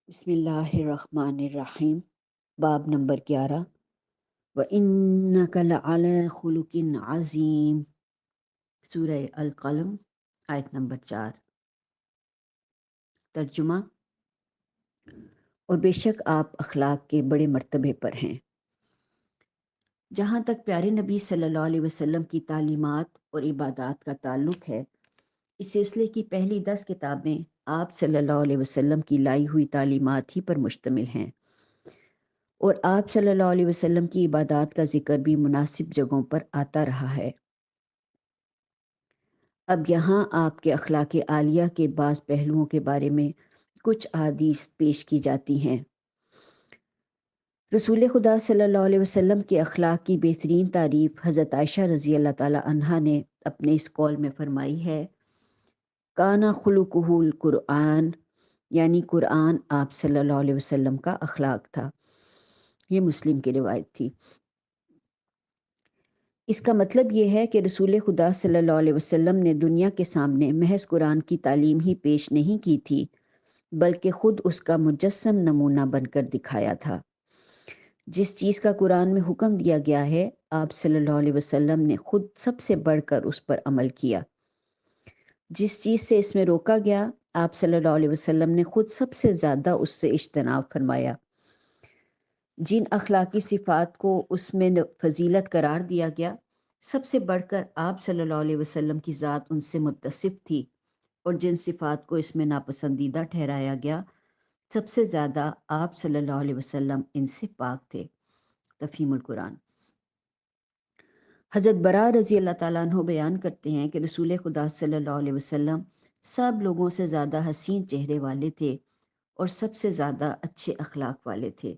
بسم اللہ الرحمن الرحیم۔ باب نمبر 11 وَإِنَّكَ لَعَلَىٰ خُلُقٍ عَظِيمٍ، سورہ القلم، آیت نمبر 4۔ ترجمہ: اور بے شک آپ اخلاق کے بڑے مرتبے پر ہیں۔ جہاں تک پیارے نبی صلی اللہ علیہ وسلم کی تعلیمات اور عبادات کا تعلق ہے، اس سلسلے کی پہلی 10 کتابیں آپ صلی اللہ علیہ وسلم کی لائی ہوئی تعلیمات ہی پر مشتمل ہیں، اور آپ صلی اللہ علیہ وسلم کی عبادات کا ذکر بھی مناسب جگہوں پر آتا رہا ہے۔ اب یہاں آپ کے اخلاق عالیہ کے بعض پہلوؤں کے بارے میں کچھ احادیث پیش کی جاتی ہیں۔ رسول خدا صلی اللہ علیہ وسلم کے اخلاق کی بہترین تعریف حضرت عائشہ رضی اللہ تعالی عنہا نے اپنے اس قول میں فرمائی ہے، کانا خلقہ القرآن، یعنی قرآن آپ صلی اللہ علیہ وسلم کا اخلاق تھا۔ یہ مسلم کی روایت تھی۔ اس کا مطلب یہ ہے کہ رسول خدا صلی اللہ علیہ وسلم نے دنیا کے سامنے محض قرآن کی تعلیم ہی پیش نہیں کی تھی، بلکہ خود اس کا مجسم نمونہ بن کر دکھایا تھا۔ جس چیز کا قرآن میں حکم دیا گیا ہے، آپ صلی اللہ علیہ وسلم نے خود سب سے بڑھ کر اس پر عمل کیا۔ جس چیز سے اس میں روکا گیا، آپ صلی اللہ علیہ وسلم نے خود سب سے زیادہ اس سے اجتناب فرمایا۔ جن اخلاقی صفات کو اس میں فضیلت قرار دیا گیا، سب سے بڑھ کر آپ صلی اللہ علیہ وسلم کی ذات ان سے متصف تھی، اور جن صفات کو اس میں ناپسندیدہ ٹھہرایا گیا، سب سے زیادہ آپ صلی اللہ علیہ وسلم ان سے پاک تھے۔ تفہیم القرآن۔ حضرت براء رضی اللہ تعالیٰ عنہ بیان کرتے ہیں کہ رسول خدا صلی اللہ علیہ وسلم سب لوگوں سے زیادہ حسین چہرے والے تھے اور سب سے زیادہ اچھے اخلاق والے تھے۔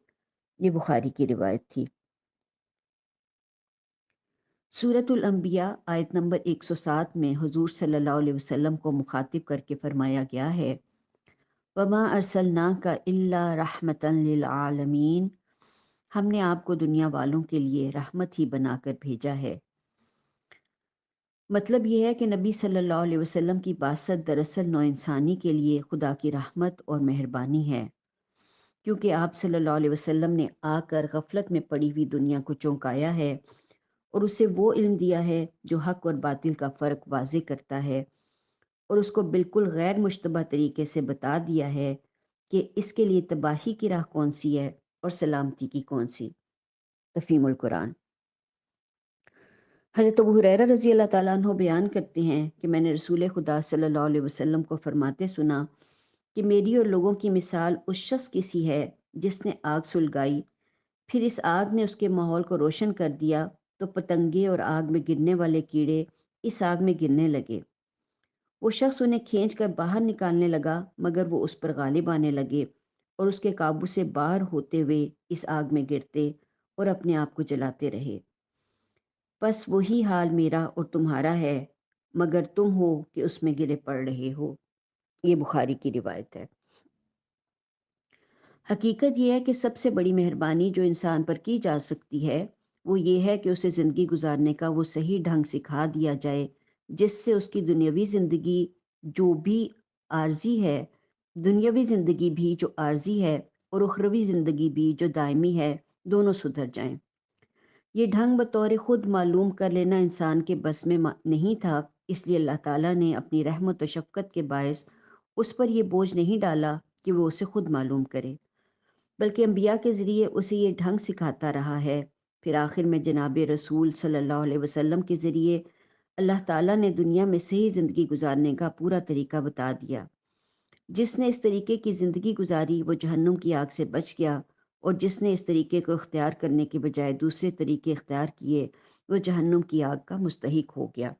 یہ بخاری کی روایت تھی۔ سورۃ الانبیاء آیت نمبر 107 میں حضور صلی اللہ علیہ وسلم کو مخاطب کر کے فرمایا گیا ہے، وَمَا أَرْسَلْنَاكَ إِلَّا رَحْمَةً لِّلْعَالَمِينَ، ہم نے آپ کو دنیا والوں کے لیے رحمت ہی بنا کر بھیجا ہے۔ مطلب یہ ہے کہ نبی صلی اللہ علیہ وسلم کی بعثت دراصل نوع انسانی کے لیے خدا کی رحمت اور مہربانی ہے، کیونکہ آپ صلی اللہ علیہ وسلم نے آ کر غفلت میں پڑی ہوئی دنیا کو چونکایا ہے اور اسے وہ علم دیا ہے جو حق اور باطل کا فرق واضح کرتا ہے، اور اس کو بالکل غیر مشتبہ طریقے سے بتا دیا ہے کہ اس کے لیے تباہی کی راہ کون سی ہے اور سلامتی کی کون سی۔ تفہیم القرآن۔ حضرت ابو ہریرہ رضی اللہ تعالیٰ عنہ بیان کرتے ہیں کہ میں نے رسول خدا صلی اللہ علیہ وسلم کو فرماتے سنا کہ میری اور لوگوں کی مثال اس شخص کی سی ہے جس نے آگ سلگائی، پھر اس آگ نے اس کے ماحول کو روشن کر دیا تو پتنگے اور آگ میں گرنے والے کیڑے اس آگ میں گرنے لگے۔ وہ شخص انہیں کھینچ کر باہر نکالنے لگا، مگر وہ اس پر غالب آنے لگے اور اس کے قابو سے باہر ہوتے ہوئے اس آگ میں گرتے اور اپنے آپ کو جلاتے رہے۔ بس وہی حال میرا اور تمہارا ہے، مگر تم ہو کہ اس میں گرے پڑ رہے ہو۔ یہ بخاری کی روایت ہے۔ حقیقت یہ ہے کہ سب سے بڑی مہربانی جو انسان پر کی جا سکتی ہے وہ یہ ہے کہ اسے زندگی گزارنے کا وہ صحیح ڈھنگ سکھا دیا جائے جس سے اس کی دنیاوی زندگی جو بھی عارضی ہے دنیاوی زندگی بھی جو عارضی ہے اور اخروی زندگی بھی جو دائمی ہے، دونوں سدھر جائیں۔ یہ ڈھنگ بطور خود معلوم کر لینا انسان کے بس میں نہیں تھا، اس لیے اللہ تعالیٰ نے اپنی رحمت و شفقت کے باعث اس پر یہ بوجھ نہیں ڈالا کہ وہ اسے خود معلوم کرے، بلکہ انبیاء کے ذریعے اسے یہ ڈھنگ سکھاتا رہا ہے۔ پھر آخر میں جناب رسول صلی اللہ علیہ وسلم کے ذریعے اللہ تعالیٰ نے دنیا میں صحیح زندگی گزارنے کا پورا طریقہ بتا دیا۔ جس نے اس طریقے کی زندگی گزاری وہ جہنم کی آگ سے بچ گیا، اور جس نے اس طریقے کو اختیار کرنے کے بجائے دوسرے طریقے اختیار کیے وہ جہنم کی آگ کا مستحق ہو گیا۔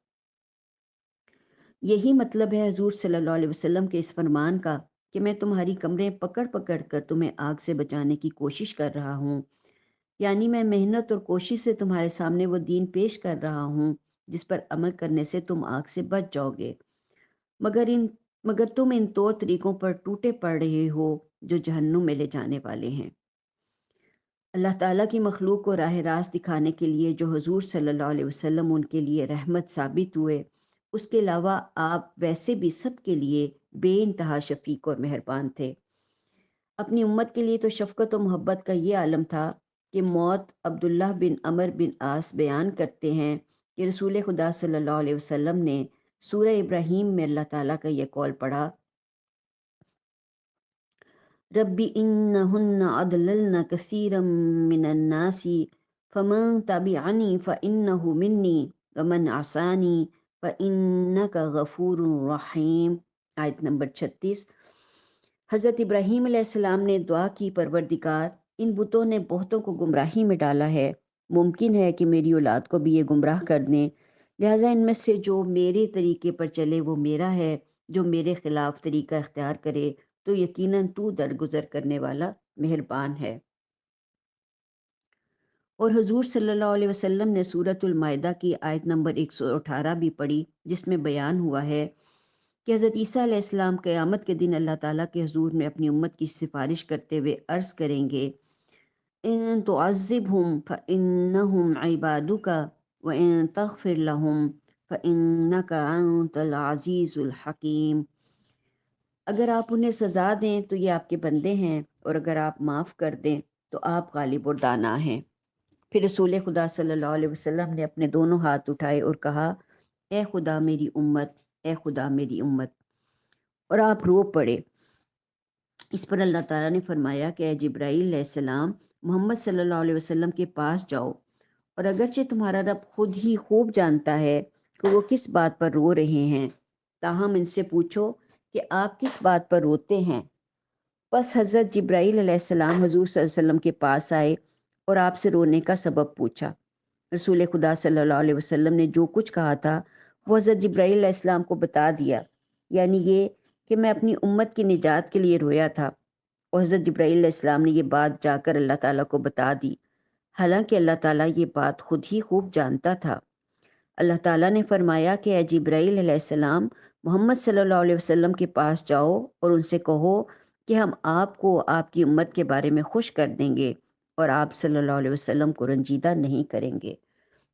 یہی مطلب ہے حضور صلی اللہ علیہ وسلم کے اس فرمان کا کہ میں تمہاری کمریں پکڑ پکڑ کر تمہیں آگ سے بچانے کی کوشش کر رہا ہوں، یعنی میں محنت اور کوشش سے تمہارے سامنے وہ دین پیش کر رہا ہوں جس پر عمل کرنے سے تم آگ سے بچ جاؤ گے، مگر تم ان طور طریقوں پر ٹوٹے پڑ رہے ہو جو جہنم میں لے جانے والے ہیں۔ اللہ تعالیٰ کی مخلوق کو راہ راست دکھانے کے لیے جو حضور صلی اللہ علیہ وسلم ان کے لیے رحمت ثابت ہوئے، اس کے علاوہ آپ ویسے بھی سب کے لیے بے انتہا شفیق اور مہربان تھے۔ اپنی امت کے لیے تو شفقت و محبت کا یہ عالم تھا کہ موت عبداللہ بن عمر بن عاص بیان کرتے ہیں کہ رسول خدا صلی اللہ علیہ وسلم نے سورہ ابراہیم میں اللہ تعالیٰ کا یہ قول پڑھا، ربی انہن اضللن کثیرا من الناس فمن تبعنی فانہ منی ومن عصانی فانک غفور رحیم۔ آیت نمبر 36۔ حضرت ابراہیم علیہ السلام نے دعا کی، پروردگار ان بتوں نے بہتوں کو گمراہی میں ڈالا ہے، ممکن ہے کہ میری اولاد کو بھی یہ گمراہ کر دیں، لہٰذا ان میں سے جو میرے طریقے پر چلے وہ میرا ہے، جو میرے خلاف طریقہ اختیار کرے تو یقیناً تو درگزر کرنے والا مہربان ہے۔ اور حضور صلی اللہ علیہ وسلم نے سورۃ المائدہ کی آیت نمبر 118 بھی پڑھی، جس میں بیان ہوا ہے کہ حضرت عیسیٰ علیہ السلام قیامت کے دن اللہ تعالیٰ کے حضور میں اپنی امت کی سفارش کرتے ہوئے عرض کریں گے، ان تعذبہم فانہم عبادک وان تغفر لہم فانک انت العزیز الحکیم۔ اگر آپ انہیں سزا دیں تو یہ آپ کے بندے ہیں، اور اگر آپ معاف کر دیں تو آپ غالب اور دانا ہیں۔ پھر رسول خدا صلی اللہ علیہ وسلم نے اپنے دونوں ہاتھ اٹھائے اور کہا، اے خدا میری امت، اے خدا میری امت، اور آپ رو پڑے۔ اس پر اللہ تعالیٰ نے فرمایا کہ اے جبرائیل علیہ السلام، محمد صلی اللہ علیہ وسلم کے پاس جاؤ، اور اگرچہ تمہارا رب خود ہی خوب جانتا ہے کہ وہ کس بات پر رو رہے ہیں، تاہم ان سے پوچھو کہ آپ کس بات پر روتے ہیں۔ پس حضرت جبرائیل علیہ السلام حضور صلی اللہ علیہ وسلم کے پاس آئے اور آپ سے رونے کا سبب پوچھا۔ رسول خدا صلی اللہ علیہ وسلم نے جو کچھ کہا تھا وہ حضرت جبرائیل علیہ السلام کو بتا دیا، یعنی یہ کہ میں اپنی امت کی نجات کے لیے رویا تھا، اور حضرت جبرائیل علیہ السلام نے یہ بات جا کر اللہ تعالیٰ کو بتا دی، حالانکہ اللہ تعالیٰ یہ بات خود ہی خوب جانتا تھا۔ اللہ تعالیٰ نے فرمایا کہ اے جبرائیل علیہ السلام، محمد صلی اللہ علیہ وسلم کے پاس جاؤ اور ان سے کہو کہ ہم آپ کو آپ کی امت کے بارے میں خوش کر دیں گے اور آپ صلی اللہ علیہ وسلم کو رنجیدہ نہیں کریں گے۔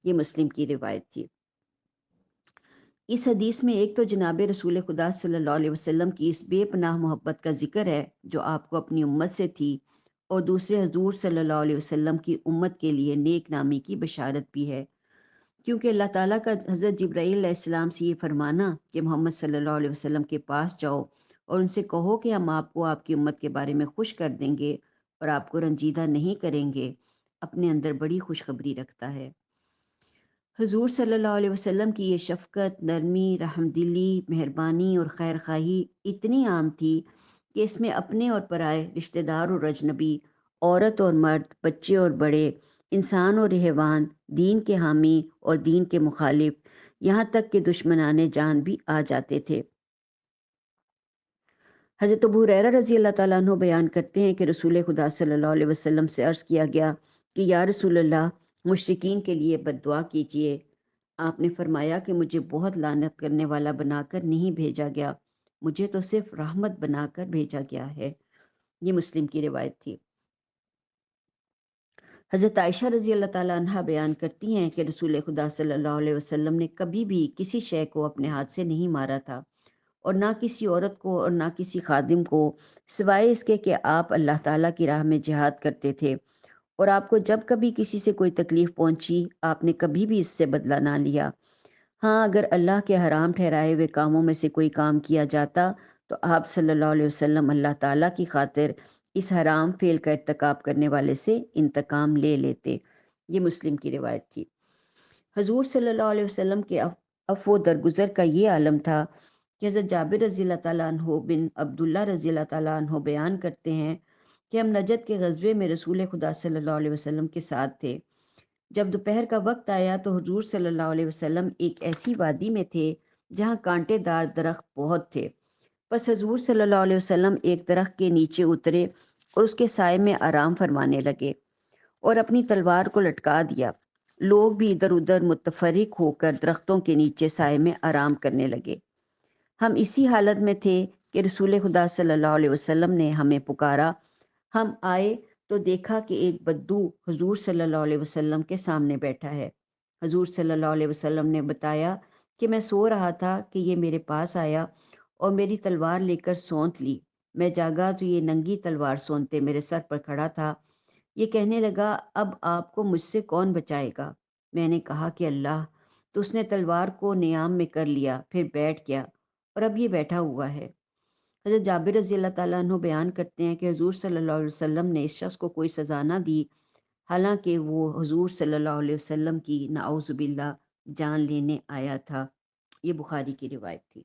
یہ مسلم کی روایت تھی۔ اس حدیث میں ایک تو جناب رسول خدا صلی اللہ علیہ وسلم کی اس بے پناہ محبت کا ذکر ہے جو آپ کو اپنی امت سے تھی، اور دوسرے حضور صلی اللہ علیہ وسلم کی امت کے لیے نیک نامی کی بشارت بھی ہے، کیونکہ اللہ تعالیٰ کا حضرت جبرائیل علیہ السلام سے یہ فرمانا کہ محمد صلی اللہ علیہ وسلم کے پاس جاؤ اور ان سے کہو کہ ہم آپ کو آپ کی امت کے بارے میں خوش کر دیں گے اور آپ کو رنجیدہ نہیں کریں گے، اپنے اندر بڑی خوشخبری رکھتا ہے۔ حضور صلی اللہ علیہ وسلم کی یہ شفقت، نرمی، رحم دلی، مہربانی اور خیر خواہی اتنی عام تھی کہ اس میں اپنے اور پرائے، رشتہ دار اور اجنبی، عورت اور مرد، بچے اور بڑے، انسان اور حیوان، دین کے حامی اور دین کے مخالف، یہاں تک کہ دشمنان جان بھی آ جاتے تھے۔ حضرت ابو ہریرہ رضی اللہ تعالیٰ عنہ بیان کرتے ہیں کہ رسول خدا صلی اللہ علیہ وسلم سے عرض کیا گیا کہ یا رسول اللہ، مشرکین کے لیے بد دعا کیجیے۔ آپ نے فرمایا کہ مجھے بہت لعنت کرنے والا بنا کر نہیں بھیجا گیا، مجھے تو صرف رحمت بنا کر بھیجا گیا ہے۔ یہ مسلم کی روایت تھی۔ حضرت عائشہ رضی اللہ تعالیٰ عنہ بیان کرتی ہیں کہ رسول خدا صلی اللہ علیہ وسلم نے کبھی بھی کسی شے کو اپنے ہاتھ سے نہیں مارا تھا، اور نہ کسی عورت کو اور نہ کسی خادم کو، سوائے اس کے کہ آپ اللہ تعالیٰ کی راہ میں جہاد کرتے تھے، اور آپ کو جب کبھی کسی سے کوئی تکلیف پہنچی آپ نے کبھی بھی اس سے بدلہ نہ لیا۔ ہاں، اگر اللہ کے حرام ٹھہرائے ہوئے کاموں میں سے کوئی کام کیا جاتا تو آپ صلی اللہ علیہ وسلم اللہ تعالیٰ کی خاطر اس حرام فعل کا ارتکاب کرنے والے سے انتقام لے لیتے۔ یہ مسلم کی روایت تھی۔ حضور صلی اللہ علیہ وسلم کے عفو درگزر کا یہ عالم تھا کہ حضرت جابر رضی اللہ تعالیٰ عنہ بن عبداللہ رضی اللہ تعالیٰ عنہ بیان کرتے ہیں کہ ہم نجد کے غزوے میں رسول خدا صلی اللہ علیہ وسلم کے ساتھ تھے۔ جب دوپہر کا وقت آیا تو حضور صلی اللہ علیہ وسلم ایک ایسی وادی میں تھے جہاں کانٹے دار درخت بہت تھے۔ پس حضور صلی اللہ علیہ وسلم ایک درخت کے نیچے اترے اور اس کے سائے میں آرام فرمانے لگے اور اپنی تلوار کو لٹکا دیا۔ لوگ بھی ادھر ادھر متفرق ہو کر درختوں کے نیچے سائے میں آرام کرنے لگے۔ ہم اسی حالت میں تھے کہ رسول خدا صلی اللہ علیہ وسلم نے ہمیں پکارا۔ ہم آئے تو دیکھا کہ ایک بدو حضور صلی اللہ علیہ وسلم کے سامنے بیٹھا ہے۔ حضور صلی اللہ علیہ وسلم نے بتایا کہ میں سو رہا تھا کہ یہ میرے پاس آیا اور میری تلوار لے کر سونت لی۔ میں جاگا تو یہ ننگی تلوار سونتے میرے سر پر کھڑا تھا۔ یہ کہنے لگا، اب آپ کو مجھ سے کون بچائے گا؟ میں نے کہا کہ اللہ۔ تو اس نے تلوار کو نیام میں کر لیا، پھر بیٹھ گیا، اور اب یہ بیٹھا ہوا ہے۔ حضرت جابر رضی اللہ تعالیٰ عنہ بیان کرتے ہیں کہ حضور صلی اللہ علیہ وسلم نے اس شخص کو کوئی سزا نہ دی، حالانکہ وہ حضور صلی اللہ علیہ وسلم کی نعوذ باللہ جان لینے آیا تھا۔ یہ بخاری کی روایت تھی۔